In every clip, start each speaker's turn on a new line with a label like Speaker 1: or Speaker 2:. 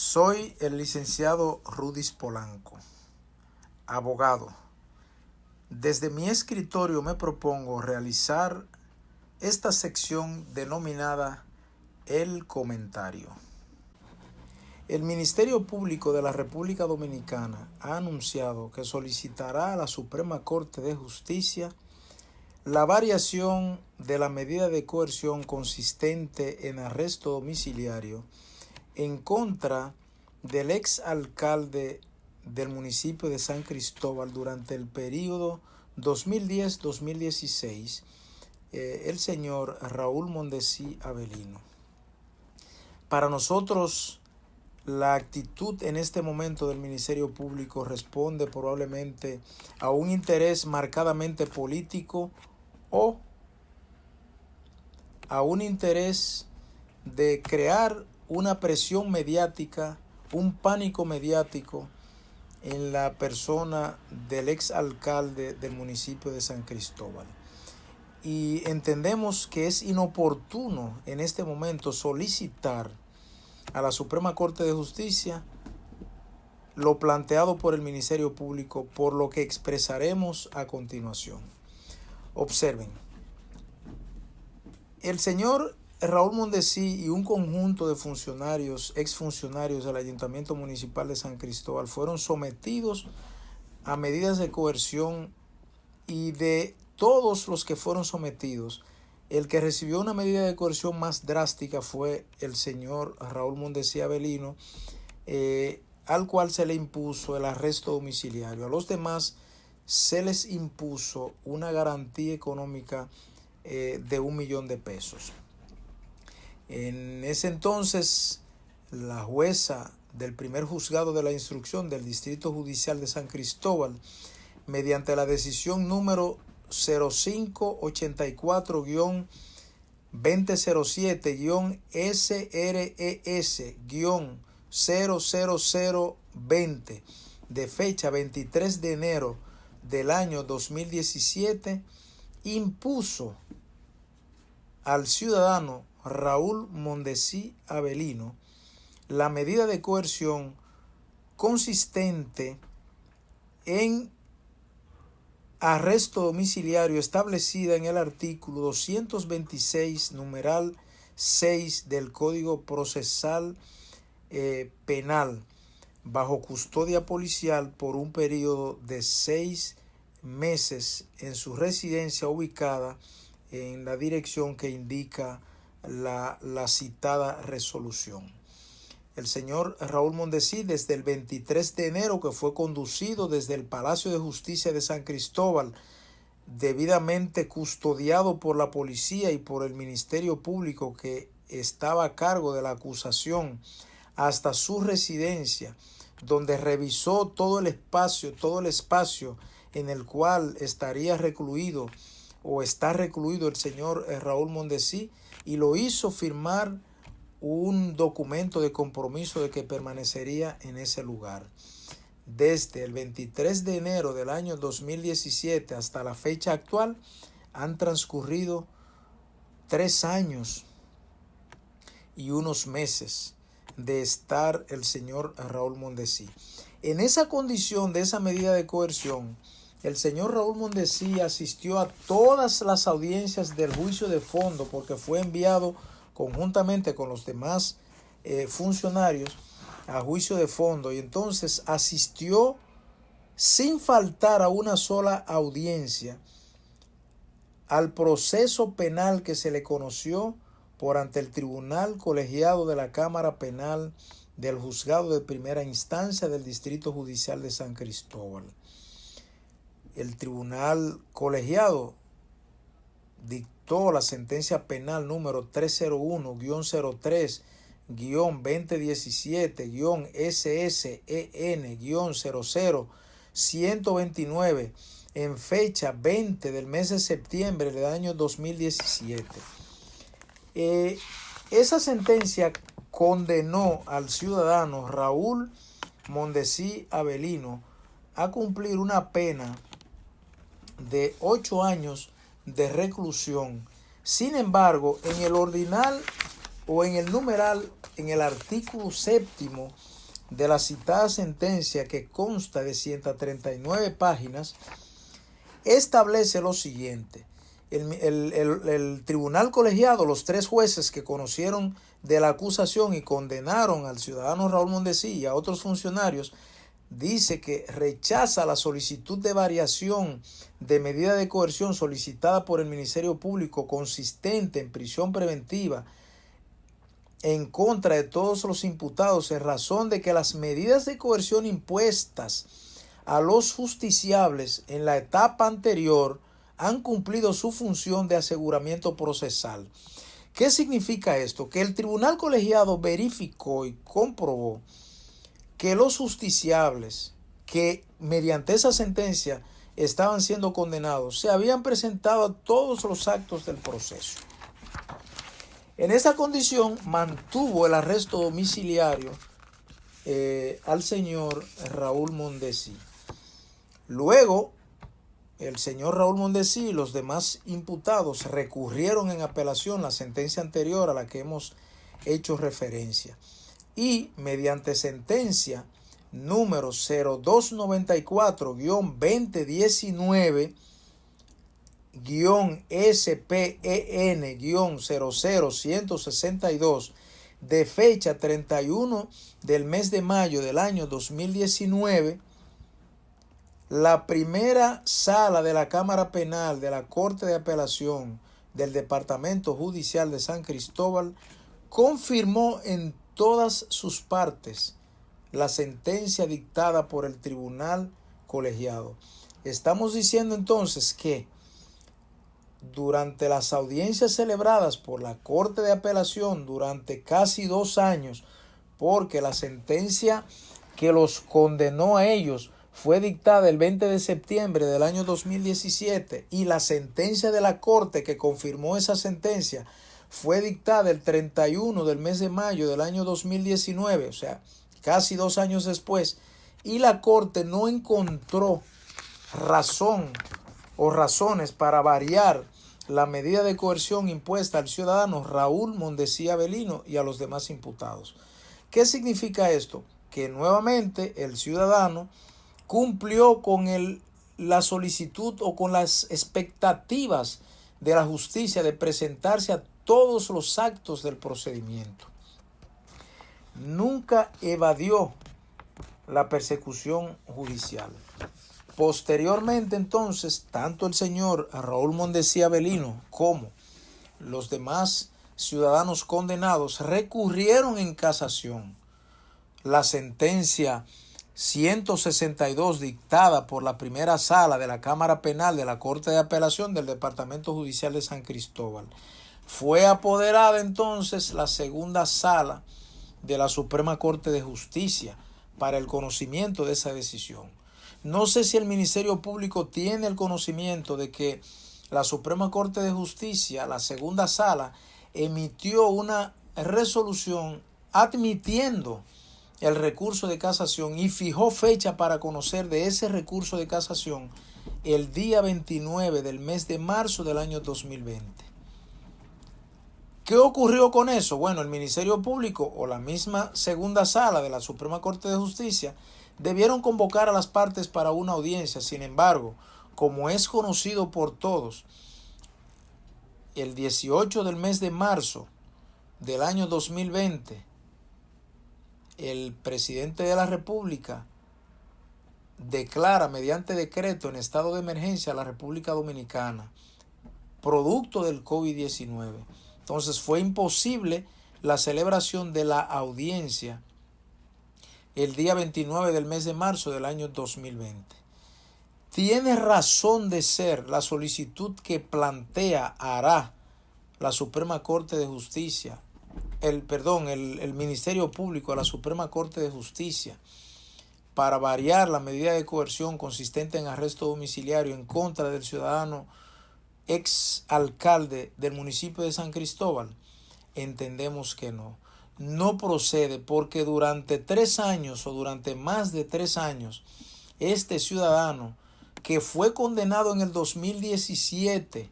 Speaker 1: Soy el licenciado Rudis Polanco, abogado. Desde mi escritorio me propongo realizar esta sección denominada El Comentario. El Ministerio Público de la República Dominicana ha anunciado que solicitará a la Suprema Corte de Justicia la variación de la medida de coerción consistente en arresto domiciliario en contra del exalcalde del municipio de San Cristóbal durante el periodo 2010-2016, el señor Raúl Mondesí Avelino. Para nosotros, la actitud en este momento del Ministerio Público responde probablemente a un interés marcadamente político o a un interés de crear una presión mediática, un pánico mediático en la persona del exalcalde del municipio de San Cristóbal. Y entendemos que es inoportuno en este momento solicitar a la Suprema Corte de Justicia lo planteado por el Ministerio Público, por lo que expresaremos a continuación. Observen, el señor Raúl Mondesí y un conjunto de funcionarios, exfuncionarios del Ayuntamiento Municipal de San Cristóbal fueron sometidos a medidas de coerción, y de todos los que fueron sometidos, el que recibió una medida de coerción más drástica fue el señor Raúl Mondesí Avelino, al cual se le impuso el arresto domiciliario. A los demás se les impuso una garantía económica de $1 millón. En ese entonces, la jueza del primer juzgado de la instrucción del Distrito Judicial de San Cristóbal, mediante la decisión número 0584-2007-SRES-00020 de fecha 23 de enero del año 2017, impuso al ciudadano Raúl Mondesí Avelino la medida de coerción consistente en arresto domiciliario establecida en el artículo 226, numeral 6 del Código Procesal Penal, bajo custodia policial por un periodo de 6 meses en su residencia ubicada en la dirección que indica la citada resolución. El señor Raúl Mondesí, desde el 23 de enero, que fue conducido desde el Palacio de Justicia de San Cristóbal, debidamente custodiado por la policía y por el Ministerio Público que estaba a cargo de la acusación, hasta su residencia, donde revisó todo el espacio en el cual estaría recluido o está recluido el señor Raúl Mondesí, y lo hizo firmar un documento de compromiso de que permanecería en ese lugar. Desde el 23 de enero del año 2017 hasta la fecha actual han transcurrido 3 años y unos meses de estar el señor Raúl Mondesí. En esa condición de esa medida de coerción, el señor Raúl Mondesí asistió a todas las audiencias del juicio de fondo, porque fue enviado conjuntamente con los demás funcionarios a juicio de fondo, y entonces asistió sin faltar a una sola audiencia al proceso penal que se le conoció por ante el Tribunal Colegiado de la Cámara Penal del Juzgado de Primera Instancia del Distrito Judicial de San Cristóbal. El Tribunal Colegiado dictó la sentencia penal número 301-003-2017-SSEN-00129 en fecha 20 del mes de septiembre del año 2017. Esa sentencia condenó al ciudadano Raúl Mondesí Avelino a cumplir una pena de 8 años de reclusión. Sin embargo, en el o en el numeral, en el artículo séptimo de la citada sentencia, que consta de 139 páginas, establece lo siguiente. El tribunal colegiado, los 3 jueces que conocieron de la acusación y condenaron al ciudadano Raúl Mondesi y a otros funcionarios, dice que rechaza la solicitud de variación de medida de coerción solicitada por el Ministerio Público, consistente en prisión preventiva en contra de todos los imputados, en razón de que las medidas de coerción impuestas a los justiciables en la etapa anterior han cumplido su función de aseguramiento procesal. ¿Qué significa esto? Que el tribunal colegiado verificó y comprobó que los justiciables que mediante esa sentencia estaban siendo condenados se habían presentado a todos los actos del proceso. En esa condición mantuvo el arresto domiciliario al señor Raúl Mondesi. Luego, el señor Raúl Mondesi y los demás imputados recurrieron en apelación la sentencia anterior a la que hemos hecho referencia. Y mediante sentencia número 0294-2019-SPEN-00162 de fecha 31 del mes de mayo del año 2019, la primera sala de la Cámara Penal de la Corte de Apelación del Departamento Judicial de San Cristóbal confirmó en todas sus partes la sentencia dictada por el tribunal colegiado. Estamos diciendo entonces que durante las audiencias celebradas por la Corte de Apelación durante casi 2 años, porque la sentencia que los condenó a ellos fue dictada el 20 de septiembre del año 2017 y la sentencia de la Corte que confirmó esa sentencia fue dictada el 31 del mes de mayo del año 2019, o sea, casi 2 años después, y la Corte no encontró razón o razones para variar la medida de coerción impuesta al ciudadano Raúl Mondesi Avelino y a los demás imputados. ¿Qué significa esto? Que nuevamente el ciudadano cumplió con la solicitud o con las expectativas de la justicia de presentarse a todos los actos del procedimiento. Nunca evadió la persecución judicial. Posteriormente, entonces, tanto el señor Raúl Mondesi Avelino como los demás ciudadanos condenados recurrieron en casación. La sentencia 162 dictada por la primera sala de la Cámara Penal de la Corte de Apelación del Departamento Judicial de San Cristóbal. Fue apoderada entonces la segunda sala de la Suprema Corte de Justicia para el conocimiento de esa decisión. No sé si el Ministerio Público tiene el conocimiento de que la Suprema Corte de Justicia, la segunda sala, emitió una resolución admitiendo el recurso de casación y fijó fecha para conocer de ese recurso de casación el día 29 del mes de marzo del año 2020. ¿Qué ocurrió con eso? Bueno, el Ministerio Público o la misma segunda sala de la Suprema Corte de Justicia debieron convocar a las partes para una audiencia. Sin embargo, como es conocido por todos, el 18 del mes de marzo del año 2020, el presidente de la República declara mediante decreto en estado de emergencia a la República Dominicana, producto del COVID-19. Entonces fue imposible la celebración de la audiencia el día 29 del mes de marzo del año 2020. Tiene razón de ser la solicitud que hará la Suprema Corte de Justicia, el Ministerio Público a la Suprema Corte de Justicia para variar la medida de coerción consistente en arresto domiciliario en contra del ciudadano ex alcalde del municipio de San Cristóbal. Entendemos que no procede, porque durante 3 años o durante más de 3 años este ciudadano, que fue condenado en el 2017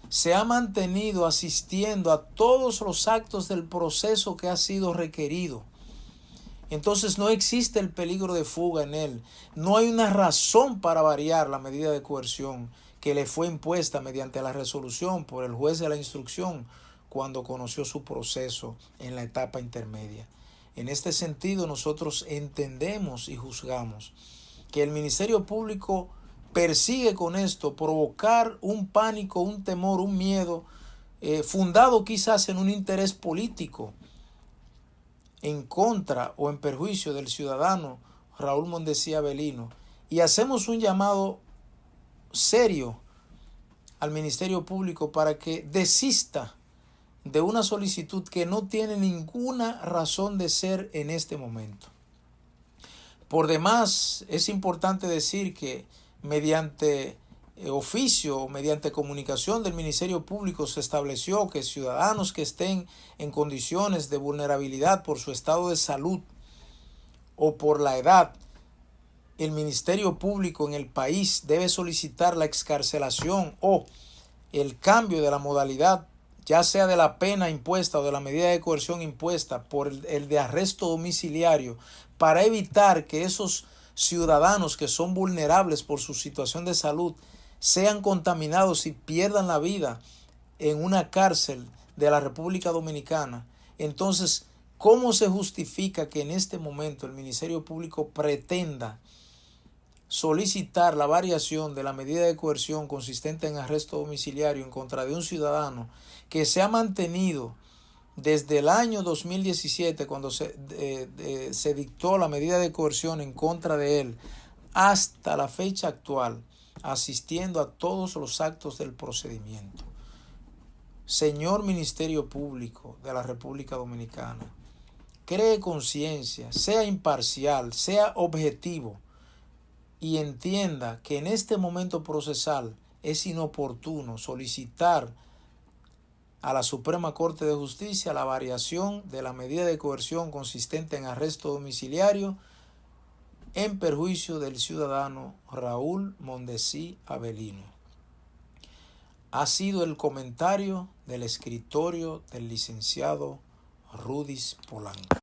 Speaker 1: se ha mantenido asistiendo a todos los actos del proceso que ha sido requerido. Entonces no existe el peligro de fuga en él. No hay una razón para variar la medida de coerción que le fue impuesta mediante la resolución por el juez de la instrucción cuando conoció su proceso en la etapa intermedia. En este sentido, nosotros entendemos y juzgamos que el Ministerio Público persigue con esto provocar un pánico, un temor, un miedo, fundado quizás en un interés político en contra o en perjuicio del ciudadano Raúl Mondesí Avelino, y hacemos un llamado serio al Ministerio Público para que desista de una solicitud que no tiene ninguna razón de ser en este momento. Por demás, es importante decir que mediante oficio o mediante comunicación del Ministerio Público se estableció que ciudadanos que estén en condiciones de vulnerabilidad por su estado de salud o por la edad, el Ministerio Público en el país debe solicitar la excarcelación o el cambio de la modalidad, ya sea de la pena impuesta o de la medida de coerción impuesta por el de arresto domiciliario, para evitar que esos ciudadanos que son vulnerables por su situación de salud sean contaminados y pierdan la vida en una cárcel de la República Dominicana. Entonces, ¿cómo se justifica que en este momento el Ministerio Público pretenda solicitar la variación de la medida de coerción consistente en arresto domiciliario en contra de un ciudadano que se ha mantenido desde el año 2017, cuando se dictó la medida de coerción en contra de él, hasta la fecha actual, asistiendo a todos los actos del procedimiento? Señor Ministerio Público de la República Dominicana, cree conciencia, sea imparcial, sea objetivo y entienda que en este momento procesal es inoportuno solicitar a la Suprema Corte de Justicia la variación de la medida de coerción consistente en arresto domiciliario en perjuicio del ciudadano Raúl Mondesí Avelino. Ha sido el comentario del escritorio del licenciado Rudis Polanco.